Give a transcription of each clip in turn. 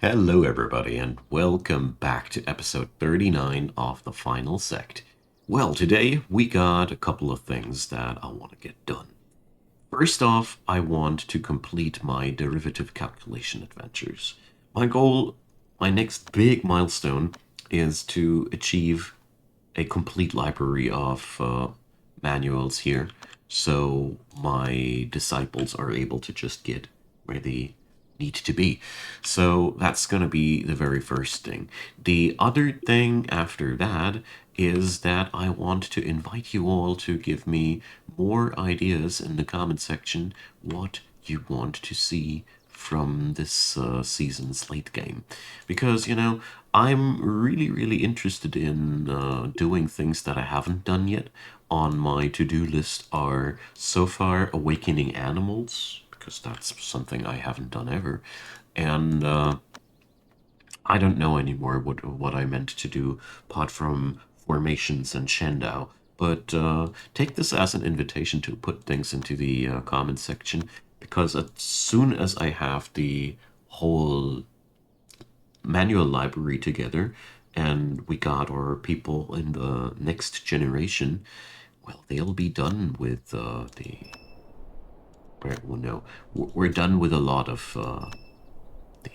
Hello, everybody, and welcome back to episode 39 of the final Sect. Well, today we got a couple of things that I want to get done. First off, I want to complete my derivative calculation adventures. My goal, my next big milestone, is to achieve a complete library of manuals here, so my disciples are able to just get where they need to be. So that's going to be the very first thing. The other thing after that is that I want to invite you all to give me more ideas in the comment section what you want to see from this season's late game. Because, I'm really interested in doing things that I haven't done yet. On my to-do list are so far awakening animals, because that's something I haven't done ever. And I don't know anymore what I meant to do apart from formations and Shendao. But take this as an invitation to put things into the comment section, because as soon as I have the whole manual library together and we got our people in the next generation, well, they'll be done with well, no, we're done with a lot of the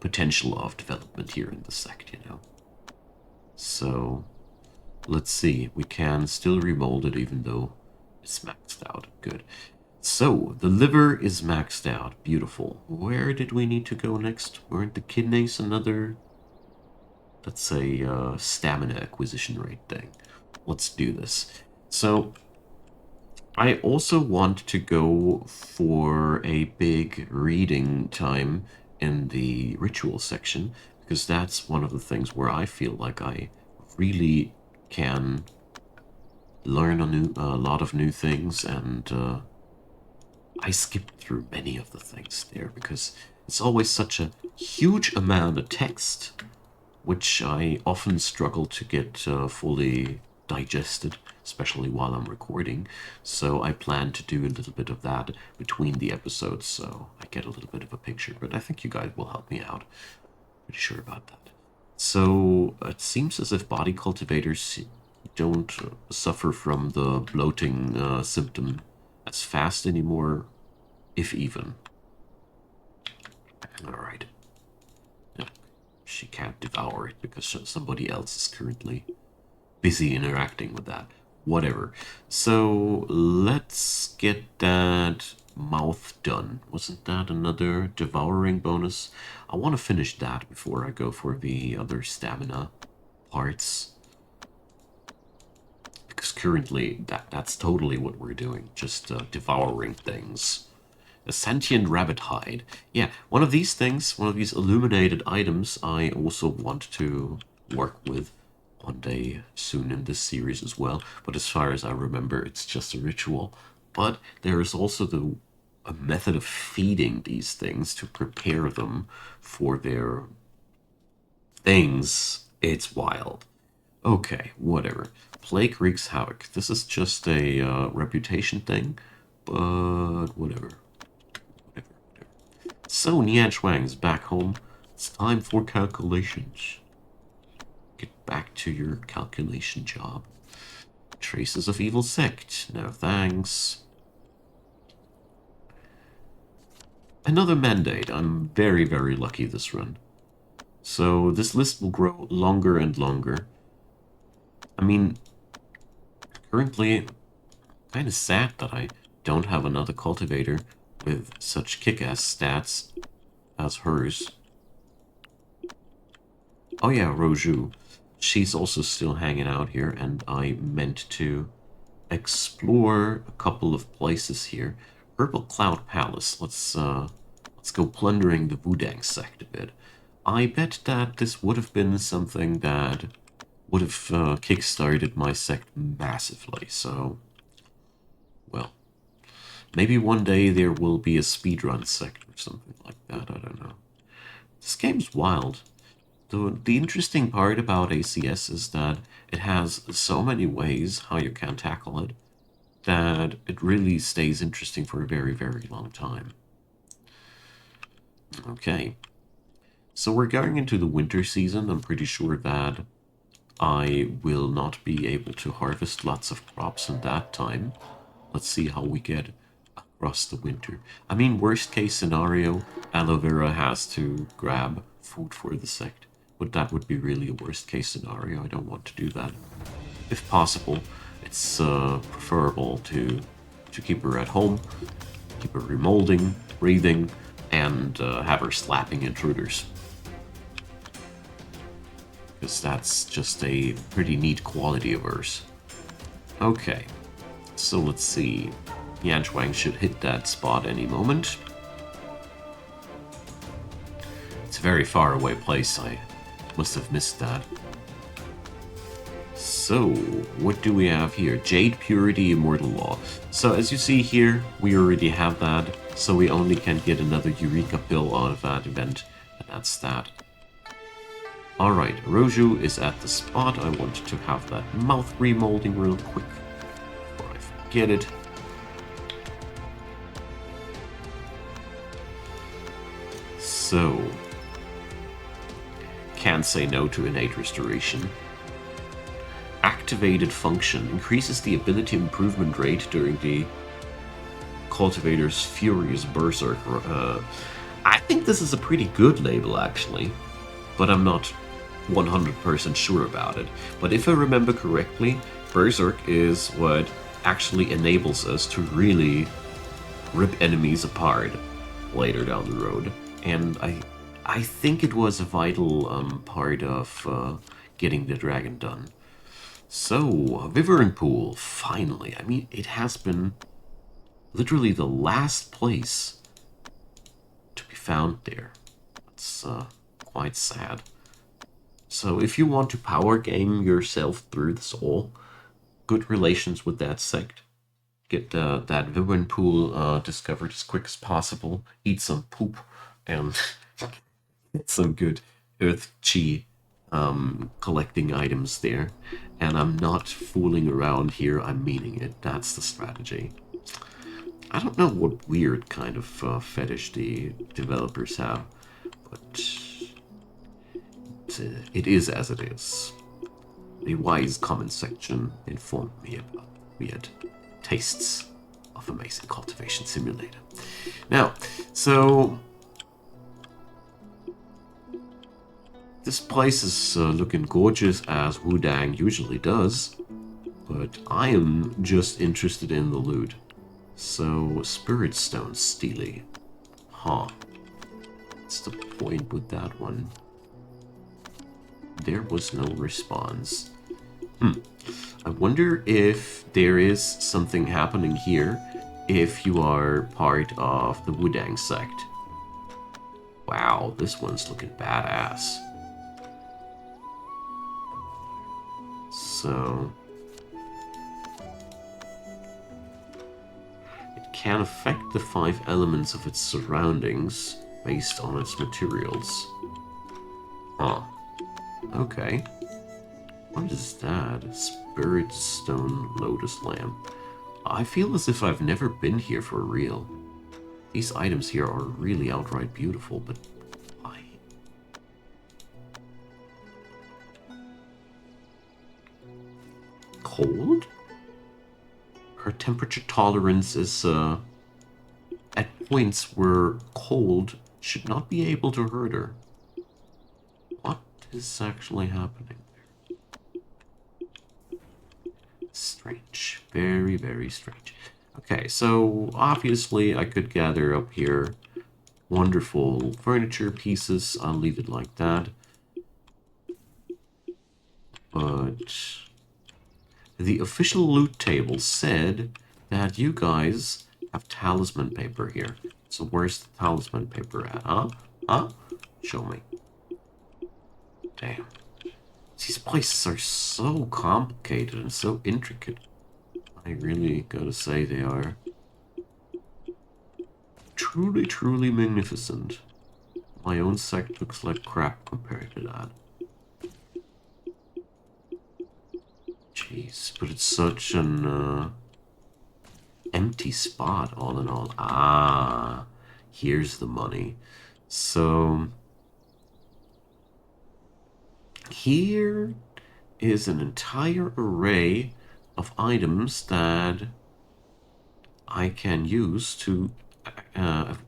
potential of development here in the sect. So let's see, we can still remold it even though it's maxed out. Good. So the liver is maxed out. Beautiful. Where did we need to go next? Weren't the kidneys another, let's say, stamina acquisition rate thing? Let's do this. So I also want to go for a big reading time in the ritual section, because that's one of the things where I feel like I really can learn a lot of new things, and I skipped through many of the things there because it's always such a huge amount of text, which I often struggle to get fully digested, especially while I'm recording. So I plan to do a little bit of that between the episodes so I get a little bit of a picture. But I think you guys will help me out. Pretty sure about that. So it seems as if body cultivators don't suffer from the bloating symptom as fast anymore, if even. Alright. No, she can't devour it because somebody else is currently busy interacting with that. Whatever. So let's get that mouth done. Wasn't that another devouring bonus? I want to finish that before I go for the other stamina parts. Because currently that's totally what we're doing. Just devouring things. A sentient rabbit hide. Yeah, one of these things, one of these illuminated items I also want to work with one day soon in this series as well. But as far as I remember, it's just a ritual. But there is also a method of feeding these things to prepare them for their things. It's wild. Okay, whatever. Plague wreaks havoc. This is just a reputation thing, but whatever. So Nian Wang's back home. It's time for calculations. Get back to your calculation job. Traces of evil sect. No thanks. Another mandate. I'm very lucky this run. So this list will grow longer and longer. I mean, currently, kind of sad that I don't have another cultivator with such kick-ass stats as hers. Oh yeah, Roju. She's also still hanging out here, and I meant to explore a couple of places here. Purple Cloud Palace. Let's go plundering the Wudang sect a bit. I bet that this would have been something that would have kick-started my sect massively, so, well, maybe one day there will be a speedrun sect or something like that, I don't know. This game's wild. The interesting part about ACS is that it has so many ways how you can tackle it that it really stays interesting for a very long time. Okay. So we're going into the winter season. I'm pretty sure that I will not be able to harvest lots of crops in that time. Let's see how we get across the winter. I mean, worst case scenario, aloe vera has to grab food for the sect. But that would be really a worst case scenario. I don't want to do that. If possible, it's preferable to keep her at home, keep her remolding, breathing, and have her slapping intruders. Because that's just a pretty neat quality of hers. Okay, so let's see. Yanchuang should hit that spot any moment. It's a very far away place. I must have missed that. So, what do we have here? Jade Purity Immortal Law. So, as you see here, we already have that. So, we only can get another Eureka Pill out of that event. And that's that. Alright, Roju is at the spot. I want to have that mouth remolding real quick before I forget it. So, can't say no to innate restoration. Activated function increases the ability improvement rate during the cultivator's furious berserker. I think this is a pretty good label actually, but I'm not 100% sure about it. But if I remember correctly, berserk is what actually enables us to really rip enemies apart later down the road, and I think it was a vital part of getting the dragon done. So, Wyvern Pool, finally. I mean, it has been literally the last place to be found there. That's quite sad. So, if you want to power game yourself through this all, good relations with that sect. Get that Wyvern Pool discovered as quick as possible. Eat some poop and get some good Earth Chi collecting items there. And I'm not fooling around here, I'm meaning it. That's the strategy. I don't know what weird kind of fetish the developers have, but it is as it is. The wise comment section informed me about weird tastes of Amazing Cultivation Simulator. Now, so this place is looking gorgeous as Wudang usually does, but I am just interested in the loot. So, Spirit Stone Steely. Huh. What's the point with that one? There was no response. I wonder if there is something happening here if you are part of the Wudang sect. Wow, this one's looking badass. So, it can affect the 5 elements of its surroundings based on its materials. Huh. Okay. What is that? Spirit Stone Lotus Lamp. I feel as if I've never been here for real. These items here are really outright beautiful, but why? Cold? Her temperature tolerance is at points where cold should not be able to hurt her. What is actually happening there? Strange. Very, very strange. Okay, so obviously I could gather up here wonderful furniture pieces. I'll leave it like that. But the official loot table said that you guys have talisman paper here. So where's the talisman paper at, huh? Huh? Show me. Damn. These places are so complicated and so intricate. I really gotta say they are truly, truly magnificent. My own sect looks like crap compared to that. Jeez, but it's such an empty spot all in all. Ah, here's the money. So here is an entire array of items that I can use to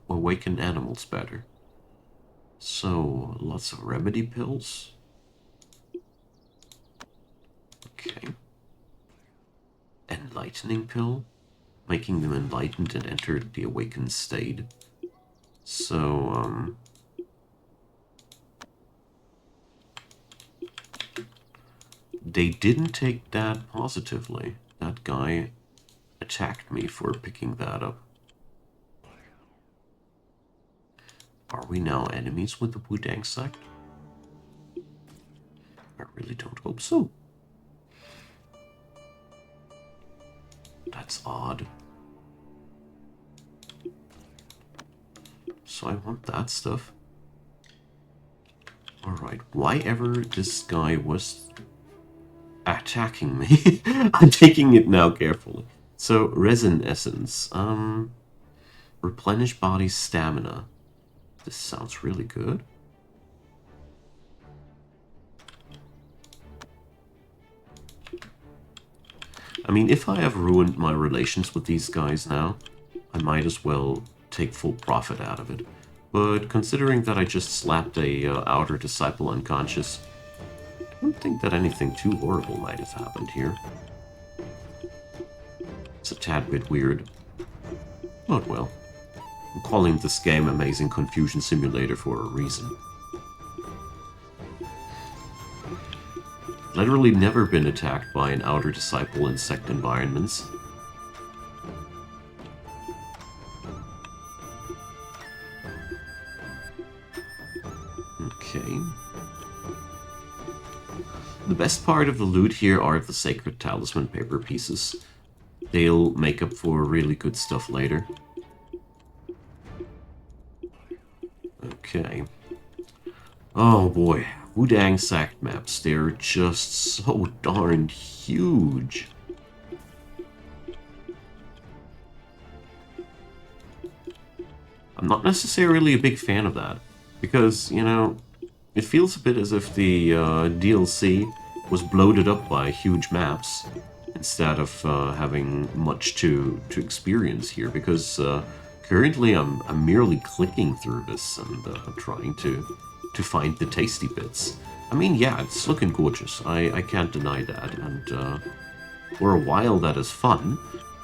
awaken animals better. So, lots of remedy pills. Okay. Enlightening pill, making them enlightened and enter the awakened state. So, they didn't take that positively. That guy attacked me for picking that up. Are we now enemies with the Wudang Sect? I really don't hope so. That's odd. So I want that stuff. Alright, why ever this guy was attacking me, I'm taking it now carefully. So, resin essence. Replenish body stamina. This sounds really good. I mean, if I have ruined my relations with these guys now, I might as well take full profit out of it. But considering that I just slapped a outer disciple unconscious, I don't think that anything too horrible might have happened here. It's a tad bit weird. But well, I'm calling this game Amazing Confusion Simulator for a reason. Literally never been attacked by an outer disciple in Sect environments. Okay. The best part of the loot here are the sacred talisman paper pieces. They'll make up for really good stuff later. Okay. Oh boy. Wudang Sect maps, they're just so darn huge. I'm not necessarily a big fan of that, because, you know, it feels a bit as if the DLC was bloated up by huge maps, instead of having much to experience here, because currently I'm merely clicking through this and trying to find the tasty bits. I mean, yeah, it's looking gorgeous. I can't deny that, and for a while that is fun,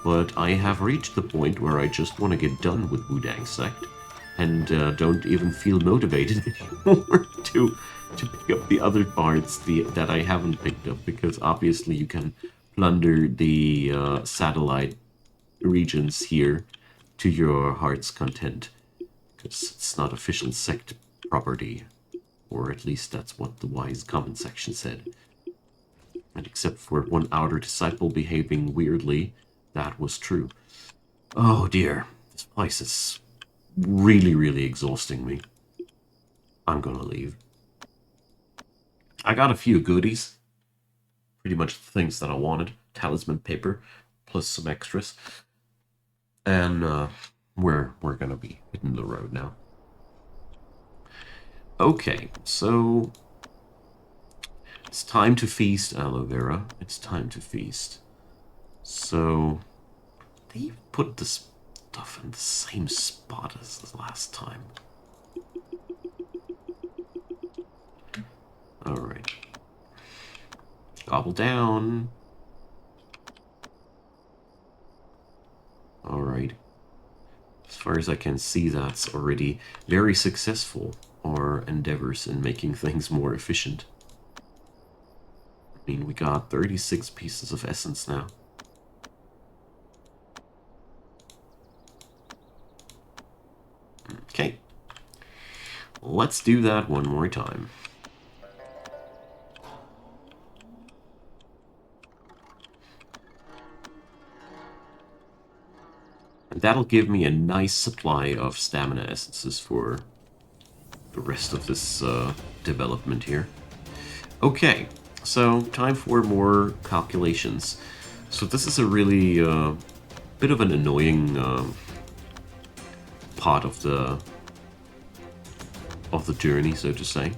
but I have reached the point where I just want to get done with Wudang Sect, and don't even feel motivated anymore to pick up the other parts that I haven't picked up, because obviously you can plunder the satellite regions here to your heart's content, because it's not official Sect property. Or at least that's what the wise comment section said. And except for one outer disciple behaving weirdly, that was true. Oh dear, this place is really, really exhausting me. I'm gonna leave. I got a few goodies. Pretty much the things that I wanted. Talisman paper, plus some extras. And we're gonna be hitting the road now. Okay, so it's time to feast, aloe vera. It's time to feast. So they put this stuff in the same spot as the last time. Alright. Gobble down. Alright. As far as I can see, that's already very successful. Our endeavors in making things more efficient. I mean, we got 36 pieces of essence now. Okay. Let's do that one more time. And that'll give me a nice supply of stamina essences for the rest of this development here. Okay, so time for more calculations. So this is a really bit of an annoying part of the journey, so to say.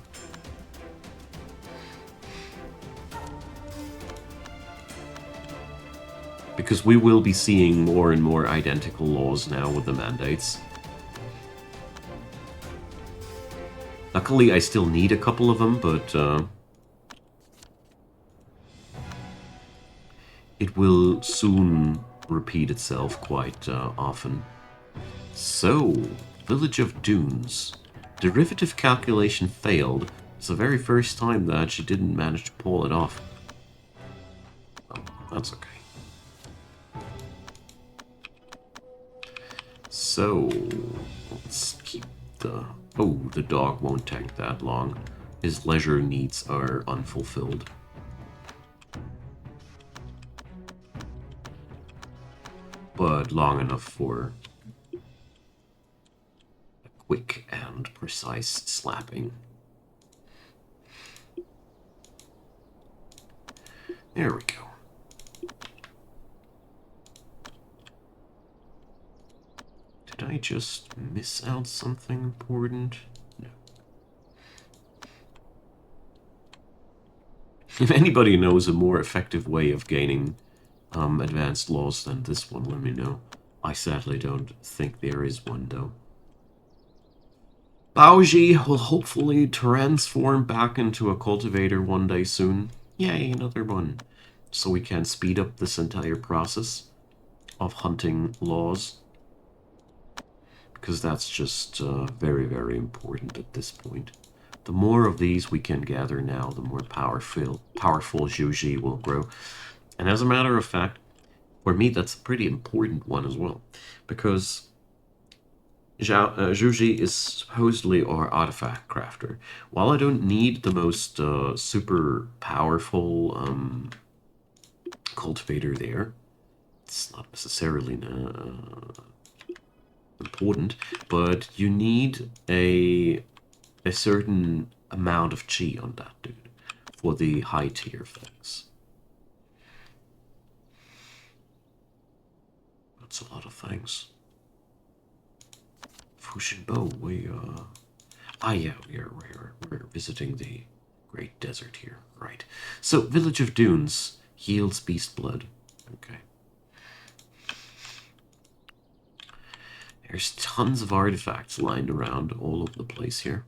because we will be seeing more and more identical laws now with the mandates. Luckily, I still need a couple of them, but it will soon repeat itself quite often. So, Village of Dunes. Derivative calculation failed. It's the very first time that she didn't manage to pull it off. Oh, that's okay. So, let's keep the... Oh, the dog won't take that long. His leisure needs are unfulfilled. But long enough for a quick and precise slapping. There we go. Did I just miss out something important? No. If anybody knows a more effective way of gaining advanced laws than this one, let me know. I sadly don't think there is one, though. Baoji will hopefully transform back into a cultivator one day soon. Yay, another one. So we can speed up this entire process of hunting laws. Because that's just very, very important at this point. The more of these we can gather now, the more powerful Zhuji will grow. And as a matter of fact, for me, that's a pretty important one as well. Because Zhuji is supposedly our artifact crafter. While I don't need the most super powerful cultivator there, it's not necessarily important, but you need a certain amount of chi on that dude for the high tier things. That's a lot of things. Fushinbo, yeah, we're visiting the Great Desert here, right? So, Village of Dunes yields beast blood. Okay. There's tons of artifacts lined around all over the place here.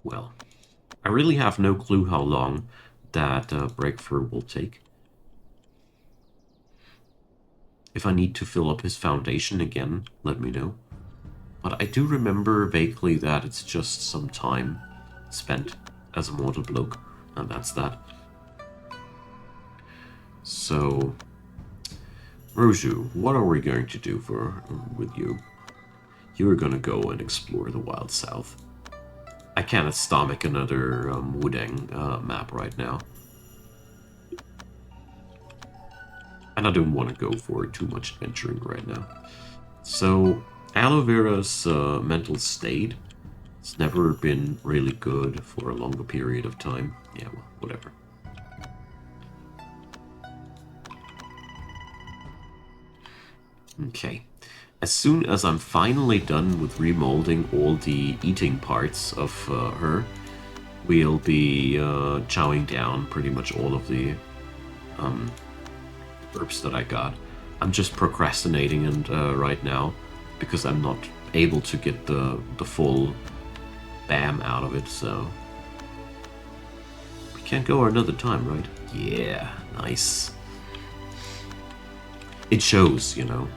Well, I really have no clue how long that breakthrough will take. If I need to fill up his foundation again, let me know. But I do remember vaguely that it's just some time spent as a mortal bloke, and that's that. So, Roju, what are we going to do with you? You're gonna go and explore the Wild South. I cannot stomach another Wudang map right now. And I don't want to go for too much adventuring right now. So, Aloe Vera's mental state has never been really good for a longer period of time. Yeah, well, whatever. Okay. As soon as I'm finally done with remolding all the eating parts of her, we'll be chowing down pretty much all of the herbs that I got. I'm just procrastinating and right now because I'm not able to get the full bam out of it, so we can't go another time, right? Yeah, nice. It shows, you know.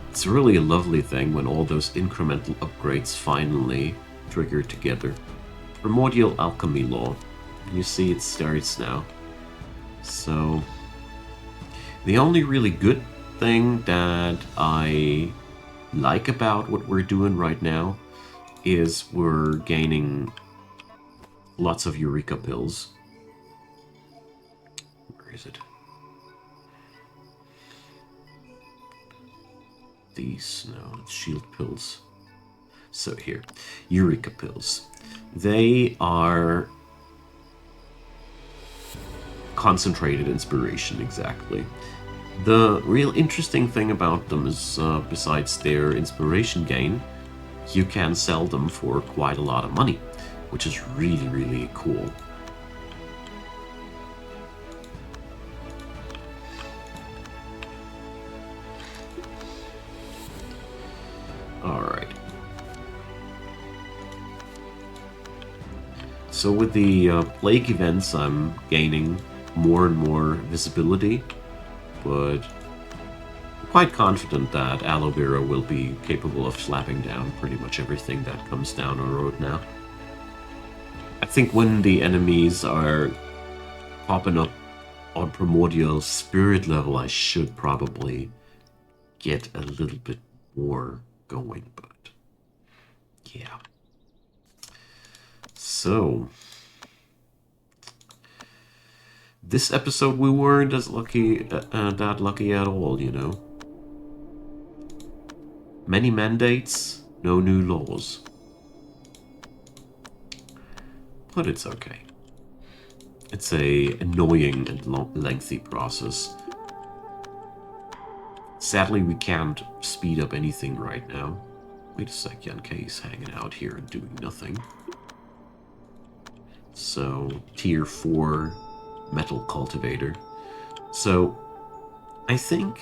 It's really a lovely thing when all those incremental upgrades finally trigger together. Primordial Alchemy Law. You see it starts now. So, the only really good thing that I like about what we're doing right now is we're gaining lots of Eureka pills. Where is it? These, no, it's shield pills. So here, Eureka pills. They are concentrated inspiration, exactly. The real interesting thing about them is, besides their inspiration gain, you can sell them for quite a lot of money, which is really, really cool. So with the plague events, I'm gaining more and more visibility, but I'm quite confident that aloe vera will be capable of slapping down pretty much everything that comes down our road now. I think when the enemies are popping up on primordial spirit level, I should probably get a little bit more going, but yeah. So this episode we weren't as lucky, that lucky at all, you know. Many mandates, no new laws. But it's okay. It's a annoying and lengthy process. Sadly, we can't speed up anything right now. Wait a sec, Yankei's hanging out here and doing nothing. So, tier 4 metal cultivator. So, I think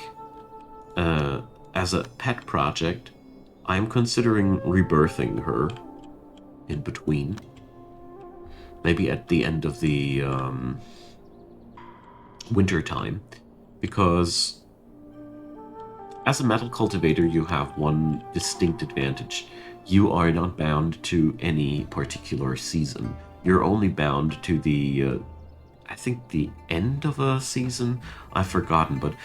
as a pet project, I'm considering rebirthing her in between. Maybe at the end of the winter time, because as a metal cultivator, you have one distinct advantage. You are not bound to any particular season. You're only bound to the, I think the end of a season? I've forgotten, but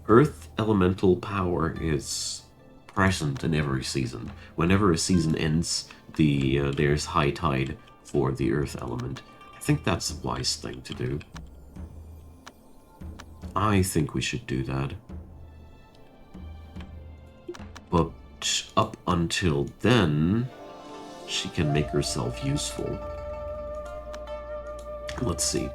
Earth elemental power is present in every season. Whenever a season ends, there's high tide for the Earth element. I think that's a wise thing to do. I think we should do that. But up until then, she can make herself useful. Let's see.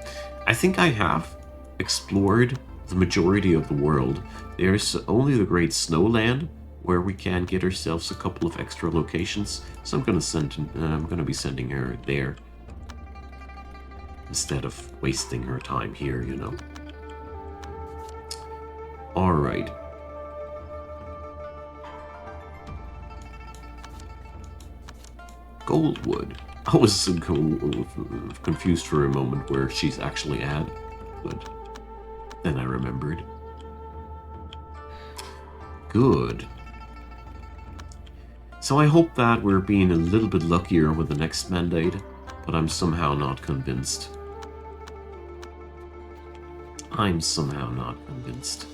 I think I have explored the majority of the world. There's only the Great Snowland where we can get ourselves a couple of extra locations. So I'm gonna be sending her there instead of wasting her time here, you know. All right. Goldwood. I was confused for a moment where she's actually at, but then I remembered. Good. So I hope that we're being a little bit luckier with the next mandate, but I'm somehow not convinced. I'm somehow not convinced.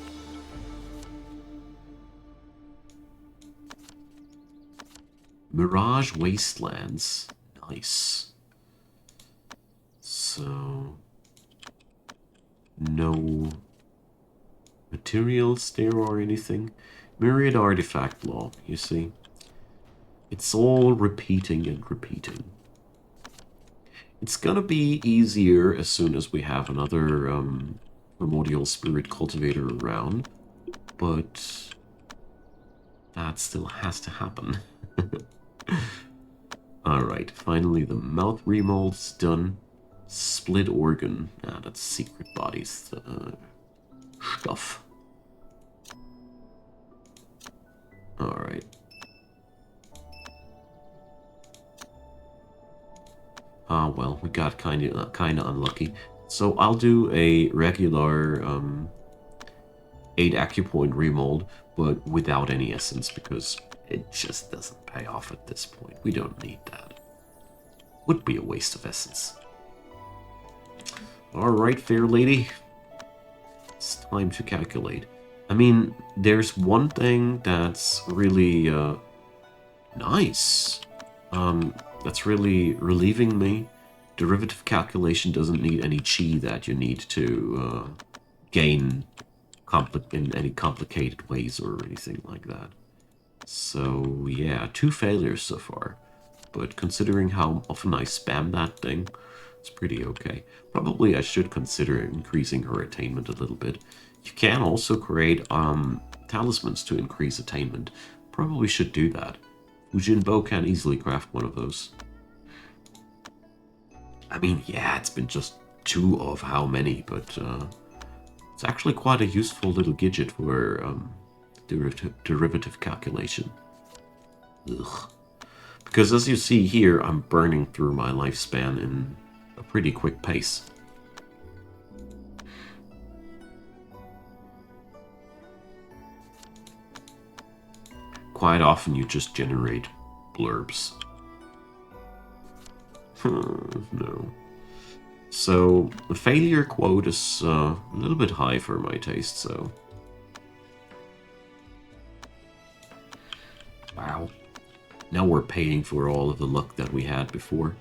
Mirage Wastelands. Nice. So, no materials there or anything. Myriad artifact law, you see. It's all repeating and repeating. It's gonna be easier as soon as we have another primordial spirit cultivator around, but that still has to happen. Alright, finally the mouth remold's done. Split organ. Ah, that's secret bodies stuff. Alright. Ah, well, we got kinda unlucky. So I'll do a regular 8 acupoint remold, but without any essence, because it just doesn't pay off at this point. We don't need that. Would be a waste of essence. Alright, fair lady. It's time to calculate. I mean, there's one thing that's really nice. That's really relieving me. Derivative calculation doesn't need any chi that you need to gain in any complicated ways or anything like that. So yeah, 2 failures so far. But considering how often I spam that thing, it's pretty okay. Probably I should consider increasing her attainment a little bit. You can also create talismans to increase attainment. Probably should do that. Fujinbo can easily craft one of those. I mean, yeah, it's been just 2 of how many, but it's actually quite a useful little gadget for derivative calculation. Ugh. Because as you see here, I'm burning through my lifespan in a pretty quick pace. Quite often you just generate blurbs. No. So, the failure quote is a little bit high for my taste, so... Wow. Now we're paying for all of the luck that we had before.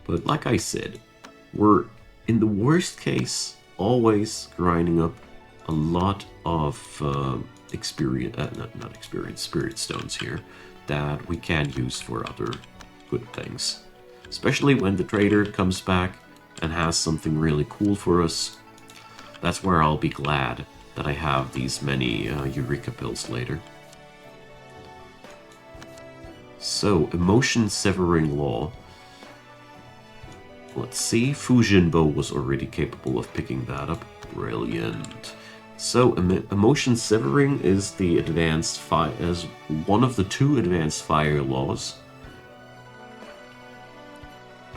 But like I said, we're, in the worst case, always grinding up a lot of spirit stones here that we can use for other good things. Especially when the trader comes back and has something really cool for us. That's where I'll be glad that I have these many Eureka pills later. So, emotion severing law. Let's see, Fujinbo was already capable of picking that up. Brilliant. So, emotion severing is the advanced as one of the 2 advanced fire laws.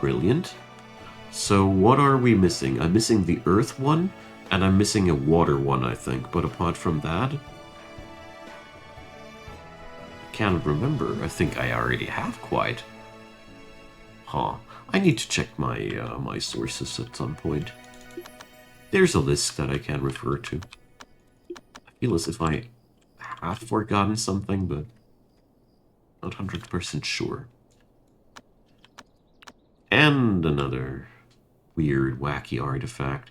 Brilliant. So, what are we missing? I'm missing the earth one, and I'm missing a water one, I think. But apart from that, I can't remember. I think I already have quite. Huh. I need to check my my sources at some point. There's a list that I can refer to. I feel as if I have forgotten something, but not 100% sure. And another weird, wacky artifact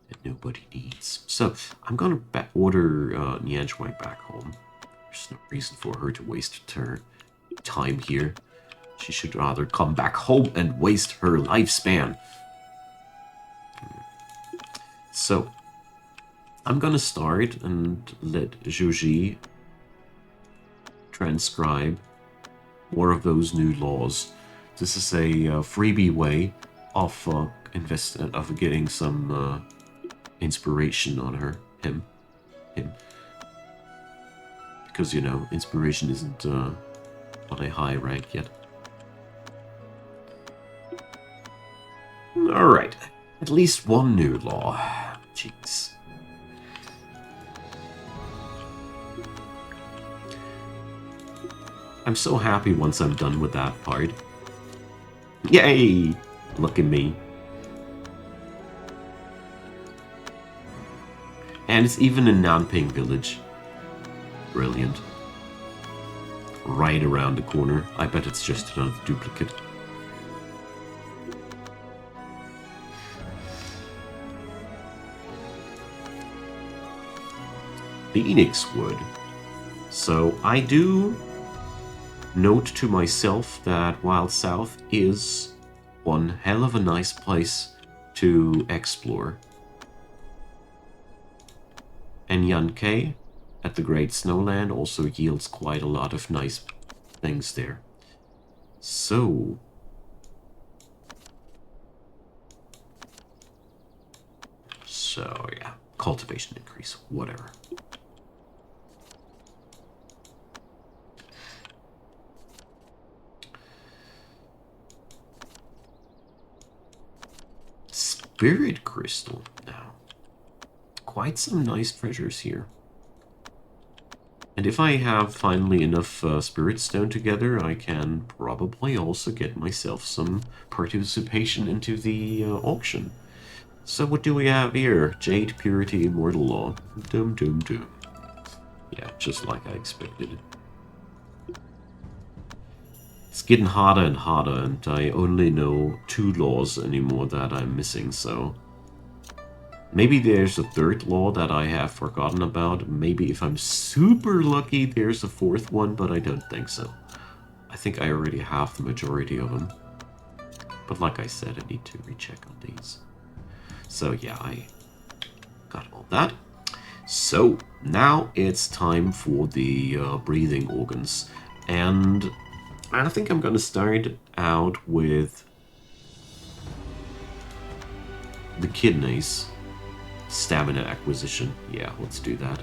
that nobody needs. So, I'm gonna order Nianzhuang back home. There's no reason for her to waste her time here. She should rather come back home and waste her lifespan. So, I'm gonna start and let Zhuji transcribe more of those new laws. This is a freebie way of getting some inspiration on him. Because, you know, inspiration isn't on a high rank yet. Alright, at least one new law. Jeez. I'm so happy once I'm done with that part. Yay! Look at me. And it's even in Nanping Village. Brilliant. Right around the corner. I bet it's just another duplicate. Phoenix Wood. So I do note to myself that Wild South is one hell of a nice place to explore. And Yankei at the Great Snowland also yields quite a lot of nice things there. So yeah, cultivation increase, whatever. Spirit Crystal now. Quite some nice treasures here. And if I have finally enough Spirit Stone together, I can probably also get myself some participation into the auction. So what do we have here? Jade, Purity, Immortal Law. Doom, doom, doom. Yeah, just like I expected. It's getting harder and harder, and I only know 2 laws anymore that I'm missing, so... Maybe there's a 3rd law that I have forgotten about. Maybe if I'm super lucky, there's a 4th one, but I don't think so. I think I already have the majority of them. But like I said, I need to recheck on these. So yeah, I got all that. So now it's time for the breathing organs. And I think I'm gonna start out with the kidneys. Stamina acquisition. Yeah, let's do that.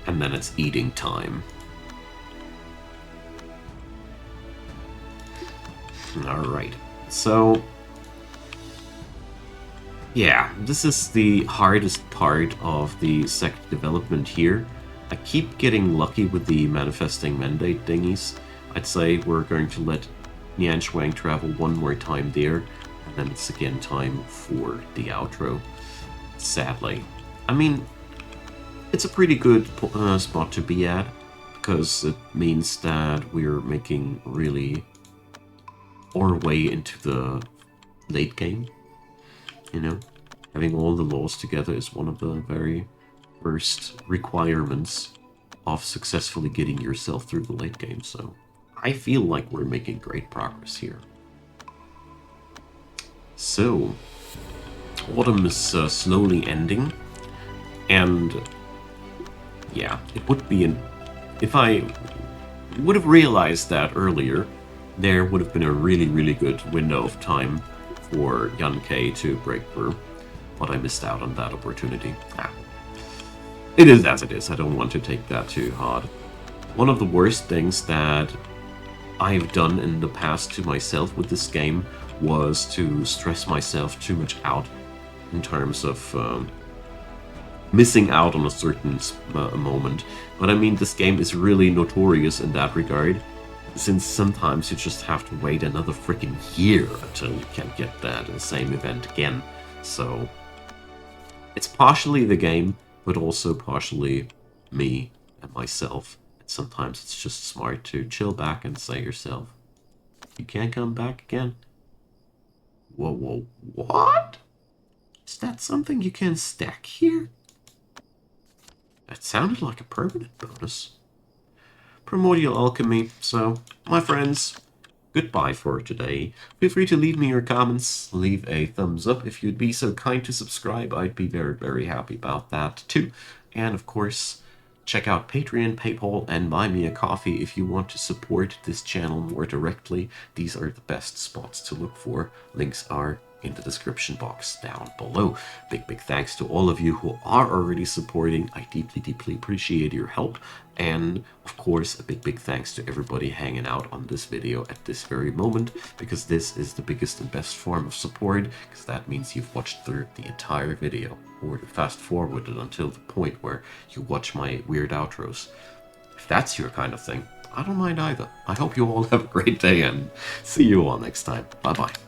And then it's eating time. Alright, so yeah, this is the hardest part of the Sect development here. I keep getting lucky with the manifesting mandate thingies. I'd say we're going to let Nian Shuang travel one more time there, and then it's again time for the outro. Sadly. I mean, it's a pretty good spot to be at, because it means that we're making really our way into the late game. You know, having all the laws together is one of the very first requirements of successfully getting yourself through the late game, so I feel like we're making great progress here. So, autumn is slowly ending, and yeah, it would be if I would have realized that earlier, there would have been a really good window of time for Yan K to break through, but I missed out on that opportunity. It is as it is, I don't want to take that too hard. One of the worst things that I've done in the past to myself with this game was to stress myself too much out in terms of missing out on a certain moment. But I mean, this game is really notorious in that regard, since sometimes you just have to wait another freaking year until you can get that same event again. So it's partially the game, but also partially me and myself. And sometimes it's just smart to chill back and say yourself, you can't come back again. Whoa, what? Is that something you can stack here? That sounded like a permanent bonus. Primordial Alchemy. So, my friends, goodbye for today. Feel free to leave me your comments, leave a thumbs up if you'd be so kind to subscribe. I'd be very happy about that too. And of course, check out Patreon, PayPal, and Buy Me a Coffee if you want to support this channel more directly. These are the best spots to look for. Links are in the description box down below. Big thanks to all of you who are already supporting. I deeply appreciate your help. And of course, a big thanks to everybody hanging out on this video at this very moment, because this is the biggest and best form of support, because that means you've watched through the entire video, or fast forwarded until the point where you watch my weird outros. If that's your kind of thing, I don't mind either. I hope you all have a great day, and see you all next time. Bye bye.